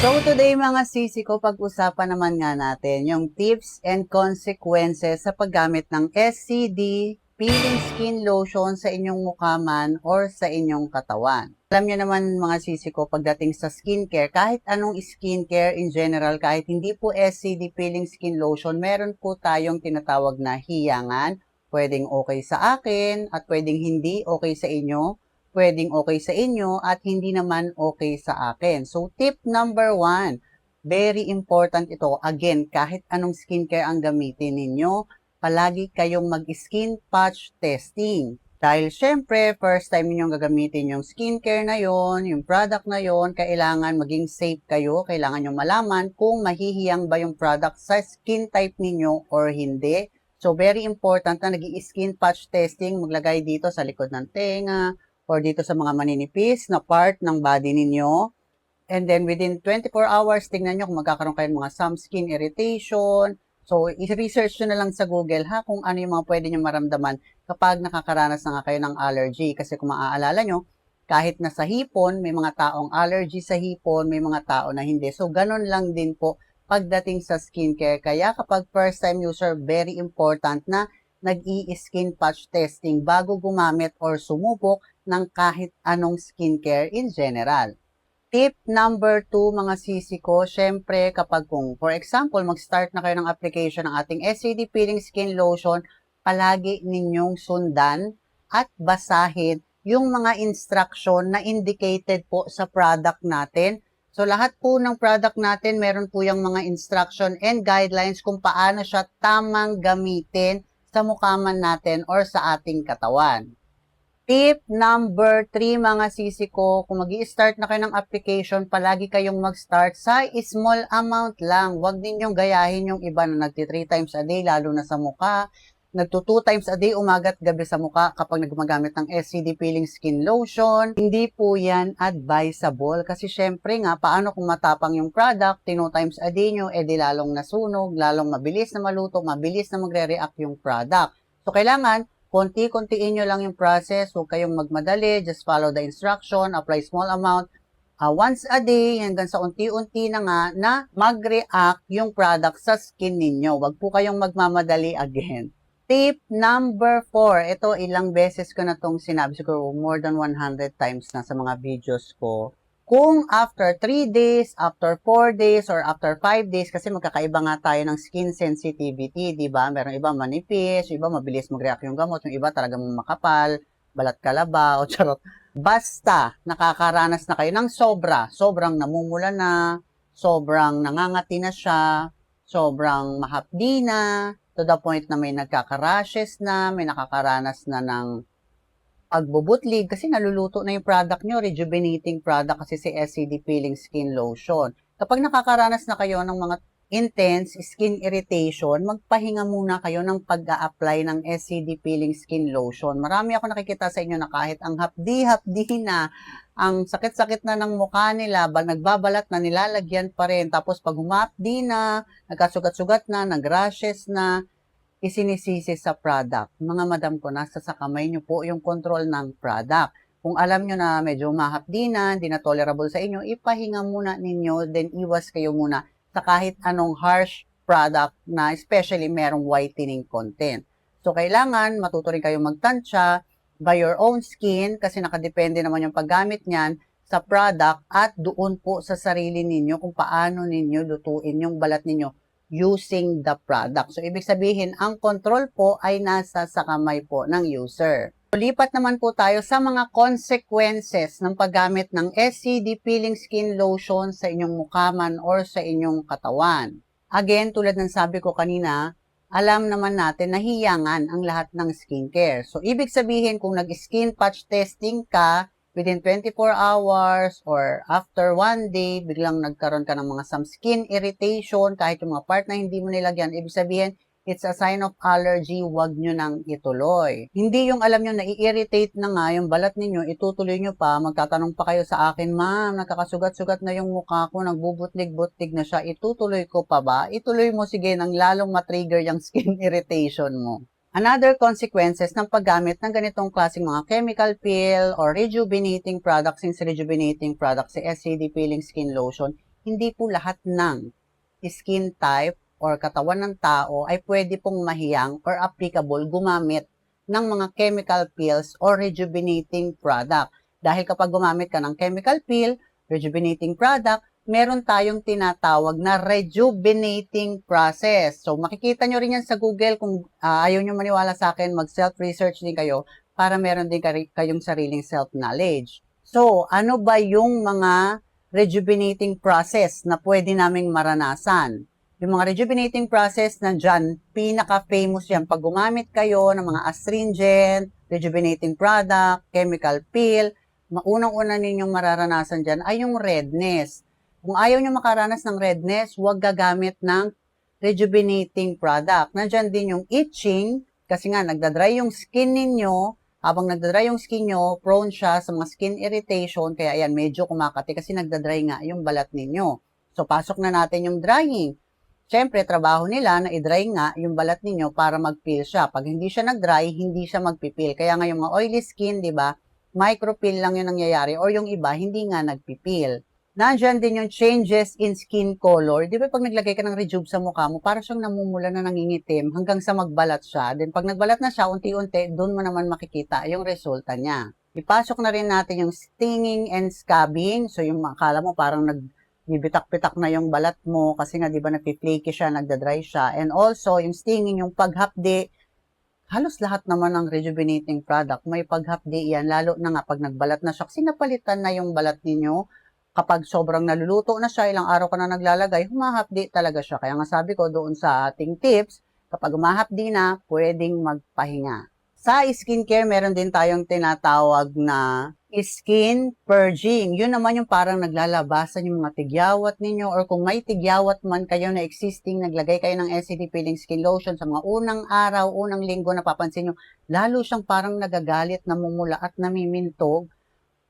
So today mga sisi ko, pag-usapan naman nga natin yung tips and consequences sa paggamit ng SCD Peeling Skin Lotion sa inyong mukha man or sa inyong katawan. Alam niyo naman mga sisi ko, pagdating sa skincare, kahit anong skincare in general, kahit hindi po SCD Peeling Skin Lotion, meron po tayong tinatawag na hiyangan. Pwedeng okay sa akin at pwedeng hindi okay sa inyo, pwedeng okay sa inyo at hindi naman okay sa akin. So, tip number 1, very important ito. Again, kahit anong skincare ang gamitin ninyo, palagi kayong mag-skin patch testing. Dahil syempre, first time ninyong gagamitin yung skincare na yon, yung product na yon, kailangan maging safe kayo. Kailangan nyo malaman kung mahihiyang ba yung product sa skin type ninyo or hindi. So, very important na nag-i-skin patch testing. Maglagay dito sa likod ng tenga, or dito sa mga maninipis na part ng body ninyo. And then within 24 hours, tingnan nyo kung magkakaroon kayo ng mga some skin irritation. So, i-research nyo na lang sa Google ha kung ano yung mga pwede nyo maramdaman kapag nakakaranas na nga kayo ng allergy. Kasi kung maaalala nyo, kahit na sa hipon, may mga taong allergy sa hipon, may mga tao na hindi. So, ganun lang din po pagdating sa skincare. Kaya kapag first time user, very important na nag-i-skin patch testing bago gumamit or sumubok ng kahit anong skincare in general. Tip number 2 mga sisi ko, syempre kapag kung, for example, mag-start na kayo ng application ng ating SCD Peeling Skin Lotion, palagi ninyong sundan at basahin yung mga instruction na indicated po sa product natin. So lahat po ng product natin, meron po yung mga instruction and guidelines kung paano siya tamang gamitin sa mukha man natin or sa ating katawan. Tip number 3 mga sisi ko, kung mag-i-start na kayo ng application, palagi kayong mag-start sa small amount lang. Huwag ninyong gayahin yung iba na nagti 3 times a day, lalo na sa mukha. Nagto 2 times a day, umaga at gabi sa mukha kapag nagmagamit ng SCD Peeling Skin Lotion. Hindi po yan advisable kasi syempre nga, paano kung matapang yung product, 2 times a day nyo, edi lalong nasunog, lalong mabilis na maluto, mabilis na magre-react yung product. So, kailangan konti-kontiin nyo lang yung process. Huwag kayong magmadali. Just follow the instruction. Apply small amount. Once a day, hanggang sa unti-unti na nga na mag-react yung product sa skin ninyo. Huwag po kayong magmamadali again. Tip number 4. Ito, ilang beses ko na itong sinabi. Siguro more than 100 times na sa mga videos ko. Kung after 3 days, after 4 days, or after 5 days, kasi magkakaiba nga tayo ng skin sensitivity, di ba? Merong iba manipis, yung iba mabilis mag-react yung gamot, yung iba talagang makapal, balat kalabaw, charot. Basta, nakakaranas na kayo ng sobrang namumula na, sobrang nangangati na siya, sobrang mahapdi na, to the point na may nagkaka-rashes na, may nakakaranas na ng pagbubutlig kasi naluluto na yung product nyo, rejuvenating product kasi si SCD Peeling Skin Lotion. Kapag nakakaranas na kayo ng mga intense skin irritation, magpahinga muna kayo ng pag-a-apply ng SCD Peeling Skin Lotion. Marami ako nakikita sa inyo na kahit ang hapdi-hapdi na, ang sakit-sakit na ng mukha nila, nagbabalat na, nilalagyan pa rin. Tapos pag humapdi na, nagkasugat-sugat na, nagrashes na, isinisisi sa product. Mga madam ko, nasa sa kamay nyo po yung control ng product. Kung alam nyo na medyo mahapdi na, hindi na tolerable sa inyo, ipahinga muna ninyo, then iwas kayo muna sa kahit anong harsh product na especially merong whitening content. So, kailangan matuto rin kayong magtansya by your own skin kasi nakadepende naman yung paggamit niyan sa product at doon po sa sarili ninyo kung paano ninyo lutuin yung balat ninyo using the product. So, ibig sabihin, ang control po ay nasa sa kamay po ng user. So, lipat naman po tayo sa mga consequences ng paggamit ng SCD Peeling Skin Lotion sa inyong mukha man or sa inyong katawan. Again, tulad ng sabi ko kanina, alam naman natin na hiyangan ang lahat ng skincare. So, ibig sabihin, kung nag-skin patch testing ka, within 24 hours or after 1 day, biglang nagkaroon ka ng mga some skin irritation, kahit yung mga part na hindi mo nilagyan, ibig sabihin, it's a sign of allergy, wag nyo nang ituloy. Hindi yung alam nyo, nai-irritate na nga yung balat ninyo, itutuloy nyo pa, magtatanong pa kayo sa akin, ma'am, nakakasugat-sugat na yung mukha ko, nagbubutlig-butlig na siya, itutuloy ko pa ba? Ituloy mo, sige, nang lalong matrigger yung skin irritation mo. Another consequences ng paggamit ng ganitong klaseng mga chemical peel or rejuvenating products, since rejuvenating products si SCD Peeling Skin Lotion, hindi po lahat ng skin type or katawan ng tao ay pwede pong mahiyang or applicable gumamit ng mga chemical peels or rejuvenating product. Dahil kapag gumamit ka ng chemical peel, rejuvenating product, meron tayong tinatawag na rejuvenating process. So, makikita nyo rin yan sa Google kung ayaw nyo maniwala sa akin, mag-self-research din kayo para meron din kayong sariling self-knowledge. So, ano ba yung mga rejuvenating process na pwede naming maranasan? Yung mga rejuvenating process nandyan, pinaka-famous yan. Pag gumamit kayo ng mga astringent, rejuvenating product, chemical peel, maunang-una ninyong mararanasan dyan ay yung redness. Kung ayaw nyo makaranas ng redness, huwag gagamit ng rejuvenating product. Nandyan din yung itching, kasi nga nagdadry yung skin ninyo. Habang nagdadry yung skin nyo, prone siya sa mga skin irritation, kaya ayan, medyo kumakati kasi nagdadry nga yung balat ninyo. So, pasok na natin yung drying. Siyempre, trabaho nila na i-dry nga yung balat ninyo para mag-peel siya. Pag hindi siya nag-dry, hindi siya magpipil. Kaya nga yung mga oily skin, di ba, micropeel lang yung nangyayari or yung iba, hindi nga nagpipil. Nandiyan din yung changes in skin color. Di ba pag naglagay ka ng rejuve sa mukha mo, para siyang namumula na nangingitim hanggang sa magbalat siya. Then pag nagbalat na siya, unti-unti, doon mo naman makikita yung resulta niya. Ipasok na rin natin yung stinging and scabbing. So yung akala mo parang bibitak-pitak na yung balat mo kasi nga 'di ba nagpi-flaky siya, nagda-dry siya. And also yung stinging, yung paghapdi, halos lahat naman ng rejuvenating product may paghapdi yan, lalo na nga pag nagbalat na siya kasi napalitan na yung balat ninyo. Kapag sobrang naluluto na siya, ilang araw ka na naglalagay, humahapdi talaga siya. Kaya nga sabi ko doon sa ating tips, kapag humahapdi na, pwedeng magpahinga. Sa skincare, meron din tayong tinatawag na skin purging. Yun naman yung parang naglalabasan yung mga tigyawat ninyo or kung may tigyawat man kayo na existing, naglagay kayo ng SCD Peeling Skin Lotion sa mga unang araw, unang linggo, napapansin nyo, lalo siyang parang nagagalit, namumula at namimintog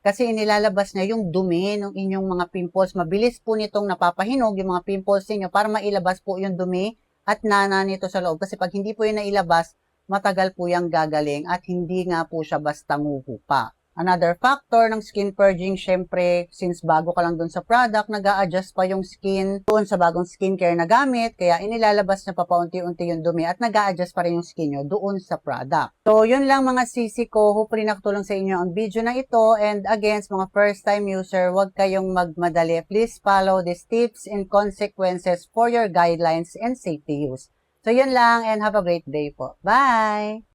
kasi inilalabas niya yung dumi ng inyong mga pimples. Mabilis po nitong napapahinog yung mga pimples niyo para mailabas po yung dumi at nana nito sa loob. Kasi pag hindi po yung nailabas, matagal po yung gagaling at hindi nga po siya basta nguhupa. Another factor ng skin purging, syempre, since bago ka lang dun sa product, nag-a-adjust pa yung skin doon sa bagong skincare na gamit, kaya inilalabas na papaunti-unti yung dumi at nag-a-adjust pa rin yung skin nyo doon sa product. So, yun lang mga sisi ko. Hopefully nakatulong sa inyo ang video na ito. And again, sa mga first-time user, huwag kayong magmadali. Please follow these tips and consequences for your guidelines and safety use. So, yun lang and have a great day po. Bye!